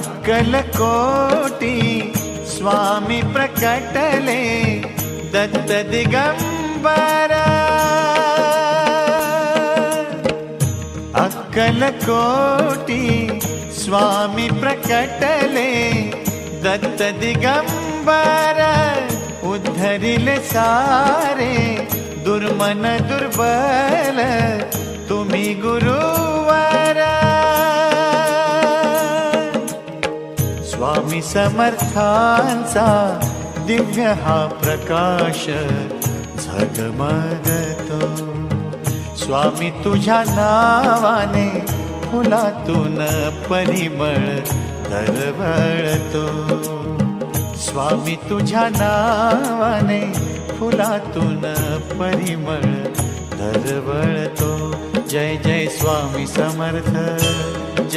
अक्कलकोटी स्वामी प्रकटले दत्त दिगंबर। अक्कलकोटी स्वामी प्रकटले दत्त दिगंबर। उद्धरिले सारे दुर्मन दुर्बल तुम्ही गुरुवर। स्वामी समर्थांचा दिव्य हा प्रकाश झगमगतो। स्वामी तुझ्या नावाने फुलातून परिमळ दरवळतो। स्वामी तुझ्या नावाने फुलातून परिमळ दरवळतो। जय जय स्वामी समर्थ।